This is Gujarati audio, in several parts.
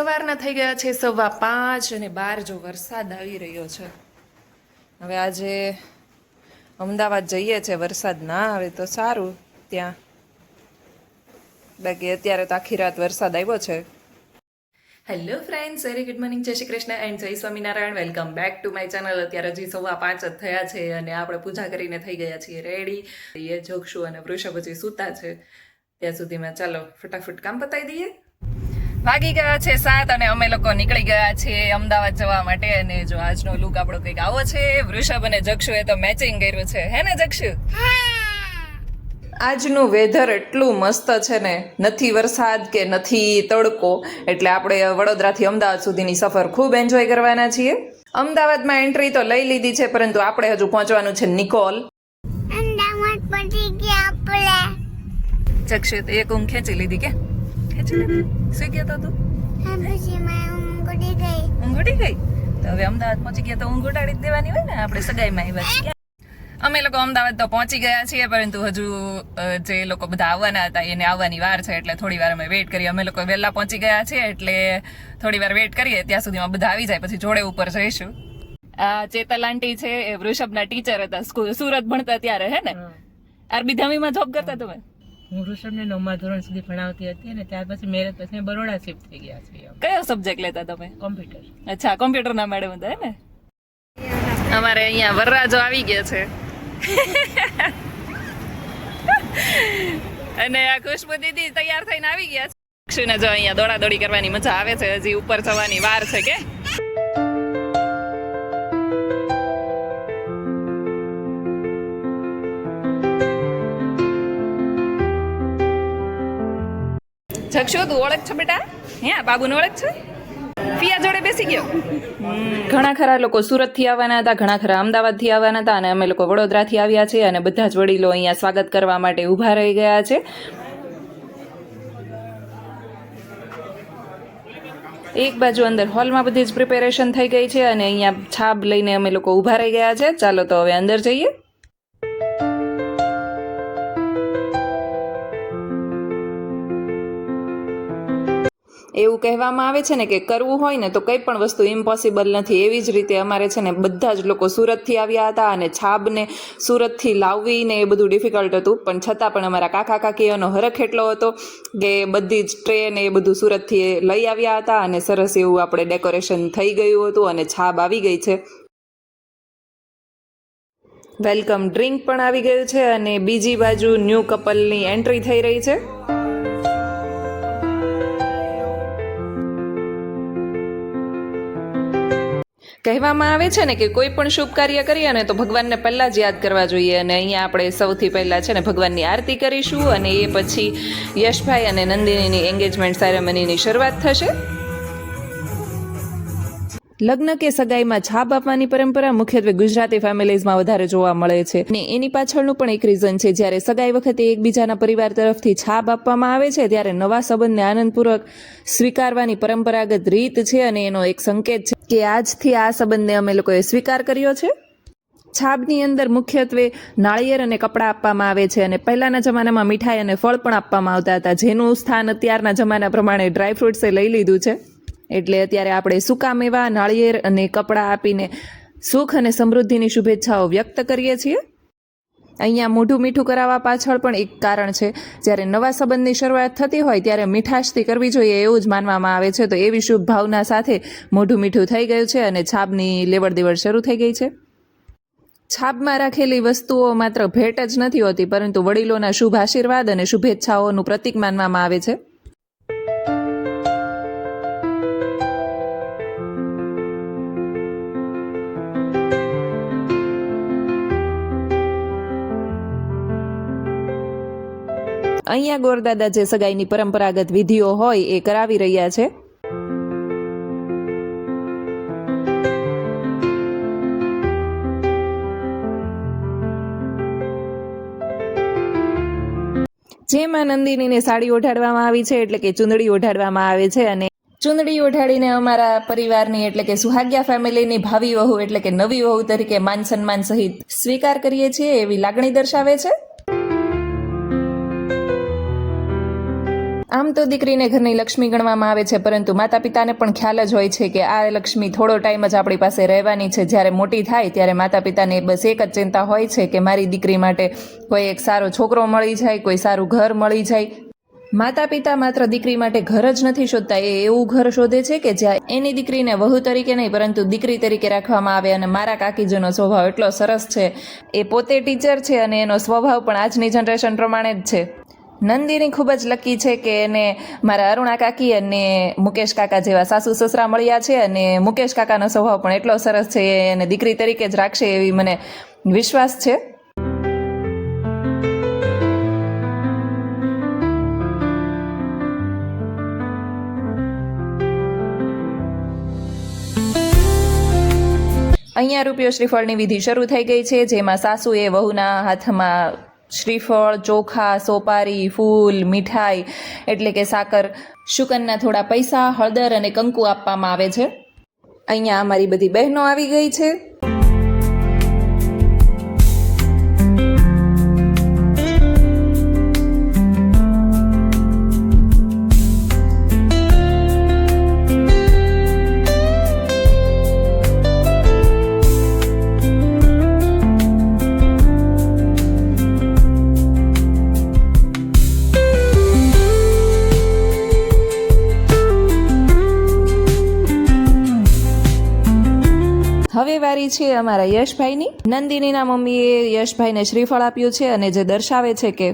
સવારના થઈ ગયા છે 5:15 અને બહાર જો વરસાદ આવી રહ્યો છે. હવે આજે અમદાવાદ જઈએ છે, વરસાદ ના આવે તો સારું ત્યાં, બાકી અત્યારે તો આખી રાત વરસાદ આવ્યો છે. Hello friends, very good morning, જય શ્રી કૃષ્ણ એન્ડ જય Swaminarayan. Welcome back to my channel. અત્યારે હજી 5:15 જ થયા છે અને આપણે પૂજા કરીને થઈ ગયા છીએ રેડી. એ જોગશું અને વૃષભ હજી સૂતા છે, ત્યાં સુધીમાં ચાલો ફટાફટ કામ પતાવી દઈએ. વાગી ગયા છે 7 અને અમે લોકો નીકળી ગયા છીએ અમદાવાદ જવા માટે. અને જો આજનો લુક આપણો કંઈક આવો છે. વૃષભ અને જક્ષુ એ તો મેચિંગ કર્યું છે, હે ને જક્ષુ? આજનું વેધર એટલું મસ્ત છે ને, નથી વરસાદ કે નથી તડકો, એટલે આપણે વડોદરાથી અમદાવાદ સુધીની સફર ખૂબ એન્જોય કરવાના છીએ. અમદાવાદમાં એન્ટ્રી તો લઈ લીધી છે, પરંતુ આપણે હજુ પહોંચવાનું છે નિકોલ. જક્ષુ તો એક ઊંઘ ખેંચી લીધી કે શું કહેતો તું? ઊંઘ ઉડી ગઈ તો હવે અમદાવાદ પહોંચી ગયા તો ઊંઘ ઉડાડી જ દેવાની હોય ને. આપણે સગાઈમાં આવ્યા. અમે લોકો અમદાવાદ તો પહોંચી ગયા છીએ, પરંતુ હજુ જે લોકો બધા આવવાના હતા એને આવવાની વાર છે, એટલે થોડી વાર અમે વેઇટ કરીએ. અમે લોકો વહેલા પહોંચી ગયા છીએ એટલે થોડી વાર વેઇટ કરીએ, ત્યાં સુધીમાં બધા આવી જાય પછી જોડે ઉપર જઈશું. આ ચેતલ આંટી છે, એ વૃષભના ટીચર હતા, સુરત ભણતા ત્યારે, હે ને? આરબી ધામીમાં જોબ કરતા તમે? હું વૃષભને 9મા ધોરણ સુધી ભણાવતી હતી અને ત્યાર પછી મેરેજ પછી બરોડા શિફ્ટ થઈ ગયા છીએ. કયો સબ્જેક્ટ લેતા તમે? કોમ્પ્યુટર. અચ્છા, કોમ્પ્યુટરના મેડમ હતા, હે ને? અમારે અહીંયા વરરાજો આવી ગયા છે અને આ ખુશ્બુ દીદી તૈયાર થઈને આવી ગયા છે. અક્ષુને જો અહીંયા દોડા દોડી કરવાની મજા આવે છે, હજી ઉપર જવાની વાર છે કે. જક્ષુ, તું ઓળખ છો બેટા? હે, બાબુને ઓળખ છે? ફિયા જોડે બેસી ગયો. ઘણા ખરા લોકો સુરતથી આવવાના હતા, ઘણા ખરા અમદાવાદથી આવવાના હતા, અને અમે લોકો વડોદરાથી આવ્યા છીએ. અને બધા જ વડીલો અહીંયા સ્વાગત કરવા માટે ઊભા રહી ગયા છે. એક બાજુ અંદર હોલમાં બધી જ પ્રિપેરેશન થઈ ગઈ છે અને અહીંયા છાબ લઈને અમે લોકો ઊભા રહી ગયા છે. ચાલો તો હવે અંદર જઈએ. એવું કહેવામાં આવે છે ને કે કરવું હોય ને તો કંઈ પણ વસ્તુ ઇમ્પોસિબલ નથી. એવી જ રીતે અમારે છે ને બધા જ લોકો સુરતથી આવ્યા હતા અને છાબને સુરતથી લાવવી ને એ બધું ડિફિકલ્ટ હતું, પણ છતાં પણ અમારા કાકા કાકીઓનો હરખ એટલો હતો કે બધી જ ટ્રેન એ બધું સુરતથી લઈ આવ્યા હતા અને સરસ એવું આપણે ડેકોરેશન થઈ ગયું હતું અને છાબ આવી ગઈ છે. વેલકમ ડ્રિંક પણ આવી ગયું છે અને બીજી બાજુ ન્યૂ કપલની એન્ટ્રી થઈ રહી છે. કહેવામાં આવે છે ને કે કોઈ પણ શુભ કાર્ય કરીએ ને તો ભગવાનને પહેલાં જ યાદ કરવા જોઈએ, અને અહીંયા આપણે સૌથી પહેલાં છે ને ભગવાનની આરતી કરીશું અને એ પછી યશભાઈ અને નંદિનીની એન્ગેજમેન્ટ સેરેમનીની શરૂઆત થશે. લગ્ન કે સગાઈમાં છાપ આપવાની પરંપરા મુખ્યત્વે ગુજરાતી ફેમિલીઝમાં વધારે જોવા મળે છે, અને એની પાછળનું પણ એક રીઝન છે. જ્યારે સગાઈ વખતે એકબીજાના પરિવાર તરફથી છાપ આપવામાં આવે છે ત્યારે નવા સંબંધને આનંદપૂર્વક સ્વીકારવાની પરંપરાગત રીત છે, અને એનો એક સંકેત છે કે આજથી આ સંબંધને અમે લોકોએ સ્વીકાર કર્યો છે. છાબની અંદર મુખ્યત્વે નાળિયેર અને કપડાં આપવામાં આવે છે, અને પહેલાંના જમાનામાં મીઠાઈ અને ફળ પણ આપવામાં આવતા હતા, જેનું સ્થાન અત્યારના જમાના પ્રમાણે ડ્રાયફ્રૂટ્સે લઈ લીધું છે. એટલે અત્યારે આપણે સૂકા મેવા, નાળિયેર અને કપડાં આપીને સુખ અને સમૃદ્ધિની શુભેચ્છાઓ વ્યક્ત કરીએ છીએ. અહીંયા મોઢું મીઠું કરાવવા પાછળ પણ એક કારણ છે. જ્યારે નવા સંબંધની શરૂઆત થતી હોય ત્યારે મીઠાશથી કરવી જોઈએ એવું જ માનવામાં આવે છે, તો એવી શુભ ભાવના સાથે મોઢું મીઠું થઈ ગયું છે અને છાબની લેવડ દેવડ શરૂ થઈ ગઈ છે. છાબમાં રાખેલી વસ્તુઓ માત્ર ભેટ જ નથી હોતી, પરંતુ વડીલોના શુભ આશીર્વાદ અને શુભેચ્છાઓનું પ્રતીક માનવામાં આવે છે. અહીંયા ગોરદાદા જે સગાઈની પરંપરાગત વિધિઓ હોય એ કરાવી રહ્યા છે. જેમાં નંદિનીને સાડી ઓઢાડવામાં આવી છે, એટલે કે ચુંદડી ઓઢાડવામાં આવે છે, અને ચુંદડી ઓઢાડીને અમારા પરિવારની એટલે કે સુહાગ્યા ફેમિલીની ભાવિ વહુ એટલે કે નવી વહુ તરીકે માન સન્માન સહિત સ્વીકાર કરીએ છીએ એવી લાગણી દર્શાવે છે. આમ તો દીકરીને ઘરની લક્ષ્મી ગણવામાં આવે છે, પરંતુ માતા પિતાને પણ ખ્યાલ જ હોય છે કે આ લક્ષ્મી થોડો ટાઈમ જ આપણી પાસે રહેવાની છે. જ્યારે મોટી થાય ત્યારે માતા પિતાને બસ એક જ ચિંતા હોય છે કે મારી દીકરી માટે કોઈ એક સારો છોકરો મળી જાય, કોઈ સારું ઘર મળી જાય. માતા પિતા માત્ર દીકરી માટે ઘર જ નથી શોધતા, એ એવું ઘર શોધે છે કે જ્યાં એની દીકરીને વહુ તરીકે નહીં પરંતુ દીકરી તરીકે રાખવામાં આવે. અને મારા કાકીજીનો સ્વભાવ એટલો સરસ છે, એ પોતે ટીચર છે અને એનો સ્વભાવ પણ આજની જનરેશન પ્રમાણે જ છે. નંદિની ખૂબ જ લકી છે કે એને મારા અરુણા કાકી અને મુકેશ કાકા જેવા સાસુ સસરા મળ્યા છે, અને મુકેશ કાકાનો સ્વભાવ પણ એટલો સરસ છે, એને દીકરી તરીકે જ રાખશે એવી મને વિશ્વાસ છે. અહીંયા રૂપિયો શ્રીફળની વિધિ શરૂ થઈ ગઈ છે, જેમાં સાસુએ વહુના હાથમાં શ્રીફળ, ચોખા, સોપારી, ફૂલ, મીઠાઈ એટલે કે સાકર, શુકનના થોડા પૈસા, હળદર અને કંકુ આપવામાં આવે છે. અહીંયા અમારી બધી બહેનો આવી ગઈ છે. હવે વારી છે અમારા યશભાઈની. નંદિનીના મમ્મીએ યશભાઈને શ્રીફળ આપ્યું છે, અને જે દર્શાવે છે કે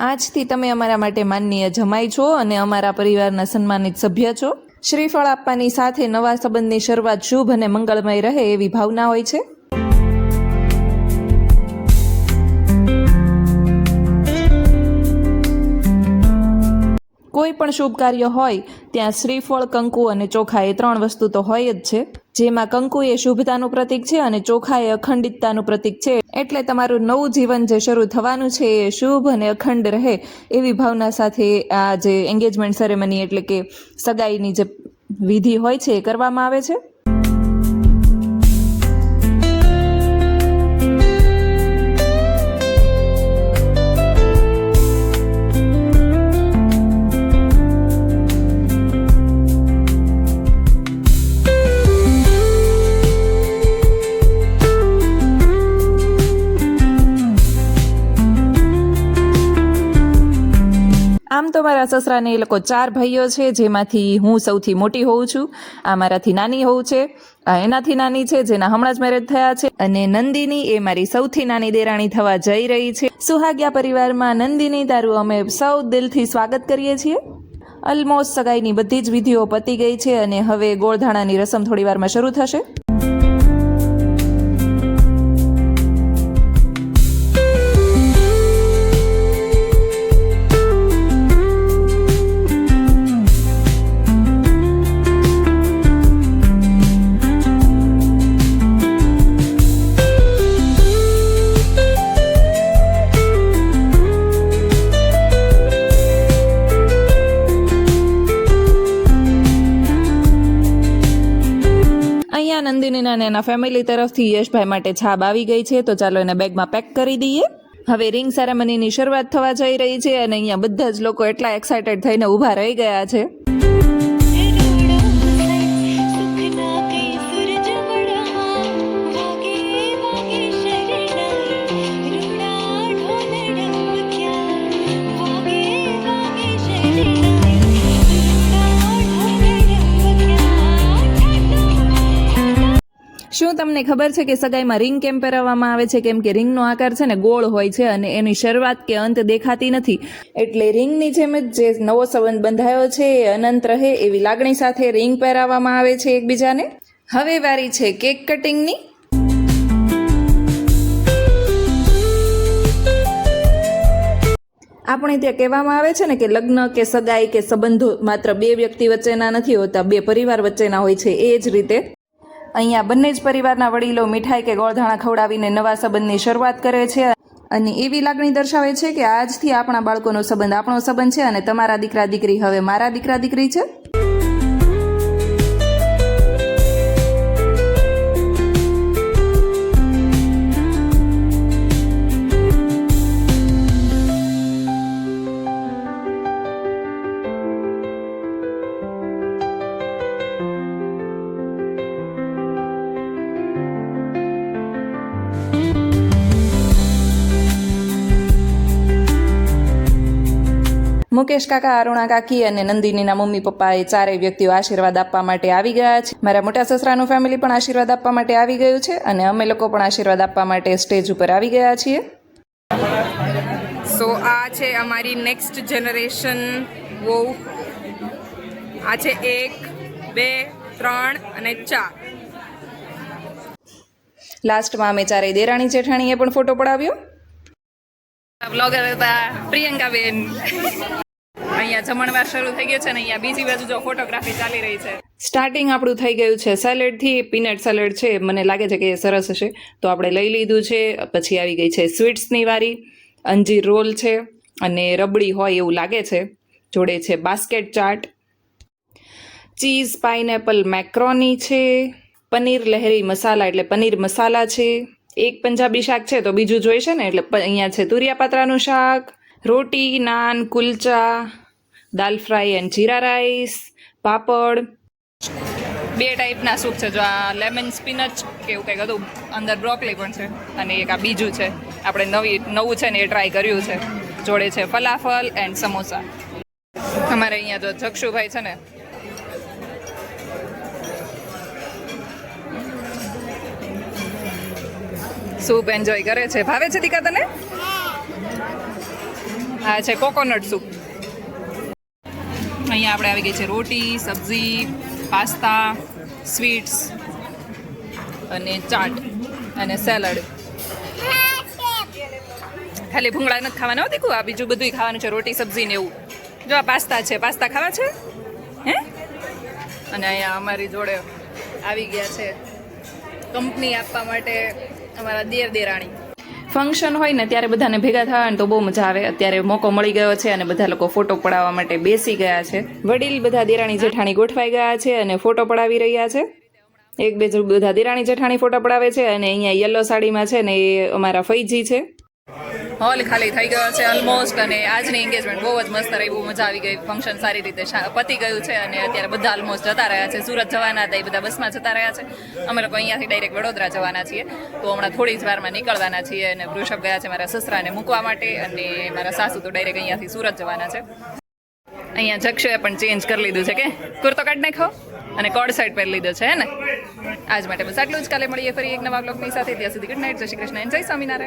આજથી તમે અમારા માટે માનનીય જમાઈ છો અને અમારા પરિવારના સન્માનિત સભ્ય છો. શ્રીફળ આપવાની સાથે નવા સંબંધની શરૂઆત શુભ અને મંગળમય રહે એવી ભાવના હોય છે. કોઈ પણ શુભ કાર્ય હોય ત્યાં શ્રીફળ, કંકુ અને ચોખા એ 3 વસ્તુ તો હોય જ છે. જેમાં કંકુ એ શુભતાનું પ્રતીક છે અને ચોખા એ અખંડિતતાનું પ્રતીક છે. એટલે તમારું નવું જીવન જે શરૂ થવાનું છે એ શુભ અને અખંડ રહે એવી ભાવના સાથે આ જે એન્ગેજમેન્ટ સેરેમની એટલે કે સગાઈની જે વિધિ હોય છે એ કરવામાં આવે છે. આમ તો મારા સસરાને એ લોકો 4 ભાઈઓ છે, જેમાંથી હું સૌથી મોટી હોઉં છું. આ મારાથી નાની હોઉં છે, આ એનાથી નાની છે જેના હમણાં જ મેરેજ થયા છે, અને નંદિની એ મારી સૌથી નાની દેરાણી થવા જઈ રહી છે. સુહાગ્યા પરિવારમાં નંદિની તારું અમે સૌ દિલથી સ્વાગત કરીએ છીએ. ઓલમોસ્ટ સગાઈની બધી જ વિધિઓ પતી ગઈ છે અને હવે ગોળધાણાની રસમ થોડી વારમાં શરૂ થશે. નંદિનીના અને એના ફેમિલી તરફથી યશભાઈ માટે છાબ આવી ગઈ છે, તો ચાલો એને બેગમાં પેક કરી દઈએ. હવે રિંગ સેરેમનીની શરૂઆત થવા જઈ રહી છે અને અહીંયા બધા જ લોકો એટલા એક્સાઇટેડ થઈને ઊભા રહી ગયા છે. શું તમને ખબર છે કે સગાઈમાં રિંગ કેમ પહેરાવવામાં આવે છે? કેમ કે રિંગનો આકાર છે ને ગોળ હોય છે અને એની શરૂઆત કે અંત દેખાતી નથી. એટલે રિંગની જેમ જ જે નવો સંબંધ બંધાયો છે એ અનંત રહે એવી લાગણી સાથે રિંગ પહેરાવવામાં આવે છે એકબીજાને. હવે વારી છે કેક કટિંગની. આપણે ત્યાં કહેવામાં આવે છે ને કે લગ્ન કે સગાઈ કે સંબંધો માત્ર 2 વ્યક્તિ વચ્ચેના નથી હોતા, 2 પરિવાર વચ્ચેના હોય છે. એ જ રીતે અહીંયા બંને જ પરિવારના વડીલો મીઠાઈ કે ગોળધાણા ખવડાવીને નવા સંબંધની શરૂઆત કરે છે અને એવી લાગણી દર્શાવે છે કે આજથી આપણા બાળકોનો સંબંધ આપણો સંબંધ છે અને તમારા દીકરા દીકરી હવે મારા દીકરા દીકરી છે. મુકેશ કાકા, અરુણા કાકી અને નંદિનીના મમ્મી પપ્પા એ ચારેય વ્યક્તિઓ આશીર્વાદ આપવા માટે આવી ગયા છે. મારા મોટા સસરાનું ફેમિલી પણ આશીર્વાદ આપવા માટે આવી ગયું છે અને અમે લોકો પણ આશીર્વાદ આપવા માટે સ્ટેજ ઉપર આવી ગયા છીએ. સો આ છે અમારી નેક્સ્ટ જનરેશન વહુ. આ છે 1, 2, 3 અને 4. લાસ્ટમાં અમે ચારેય દેરાણી જેઠાણીએ પણ ફોટો પડાવ્યો. બ્લોગર હતા પ્રિયંકાબેન. અહીંયા જમણવાર શરૂ થઈ ગયો છે ને અહીંયા બીજી બાજુ જો ફોટોગ્રાફી ચાલી રહી છે. સ્ટાર્ટિંગ આપણું થઈ ગયું છે સેલેડથી. પીનટ સેલેડ છે, મને લાગે છે કે એ સરસ હશે તો આપણે લઈ લીધું છે. પછી આવી ગઈ છે સ્વીટ્સની વારી. અંજીર રોલ છે અને રબડી હોય એવું લાગે છે. જોડે છે basket chaat, cheese pineapple macaroni છે, પનીર લહેરી મસાલા એટલે પનીર મસાલા છે. એક પંજાબી શાક છે તો બીજું જોઈશે ને એટલે અહીંયા છે તુરિયા પાત્રાનું શાક, રોટી, નાન, કુલચા, દાલ ફ્રાય એન્ડ જીરા રાઈસ, પાપડ. 2 ટાઈપના સૂપ છે. જો આ લેમન સ્પિનચ કે એવું કંઈક હતું, અંદર બ્રોકલી પણ છે અને એક આ બીજું છે. આપણે નવું છે ને એ ટ્રાય કર્યું છે. જોડે છે ફલાફલ એન્ડ સમોસા. અમારે અહીંયા જો જક્ષુભાઈ છે ને સૂપ એન્જોય કરે છે. ભાવે છે દીકા તને? આ છે કોકોનટ સૂપ. અહીંયા આપણે આવી ગઈ છે રોટી, સબ્જી, પાસ્તા, સ્વીટ્સ અને ચાટ અને સેલડ. ખાલી ભૂંગળા નથી ખાવાના હો દીકુ, આ બીજું બધું ખાવાનું છે, રોટી સબ્જી ને એવું. જો આ પાસ્તા છે, પાસ્તા ખાવા છે હે. અને અહીંયા અમારી જોડે આવી ગયા છે કંપની આપવા માટે અમારા દેરાણી. ફંક્શન હોય ને ત્યારે બધાને ભેગા થવાનું તો બહુ મજા આવે. અત્યારે મોકો મળી ગયો છે અને બધા લોકો ફોટો પડાવવા માટે બેસી ગયા છે. વડીલ બધા દેરાણી જેઠાણી ગોઠવાઈ ગયા છે અને ફોટો પડાવી રહ્યા છે. એક બે બધા દેરાણી જેઠાણી ફોટો પડાવે છે અને અહીંયા યલો સાડીમાં છે ને એ અમારા ફઈજી છે. હોલ ખાલી થઈ ગયો છે ઓલમોસ્ટ. અને આજની એન્ગેજમેન્ટ બહુ જ મસ્ત રહી, બહુ મજા આવી ગઈ. ફંક્શન સારી રીતે પતી ગયું છે અને અત્યારે બધા ઓલમોસ્ટ જતા રહ્યા છે. સુરત જવાના હતા એ બધા બસમાં જતા રહ્યા છે. અમે લોકો અહીંયાથી ડાયરેક્ટ વડોદરા જવાના છીએ તો હમણાં થોડી જ વારમાં નીકળવાના છીએ. અને વૃષભ ગયા છે મારા સસરાને મૂકવા માટે અને મારા સાસુ તો ડાયરેક્ટ અહીંયાથી સુરત જવાના છે. અહીંયા જક્ષુએ પણ ચેન્જ કરી લીધું છે કે કુર્તો કાઢ નાખો અને કોડ સાઈડ પહેરી લીધો છે હે ને. આજ માટે બસ આટલું જ. કાલે મળીએ ફરી એક નવા બ્લોગની સાથે. ત્યાં સુધી ગુડ નાઇટ, જય શ્રી કૃષ્ણ, જય સ્વામિનારાયણ.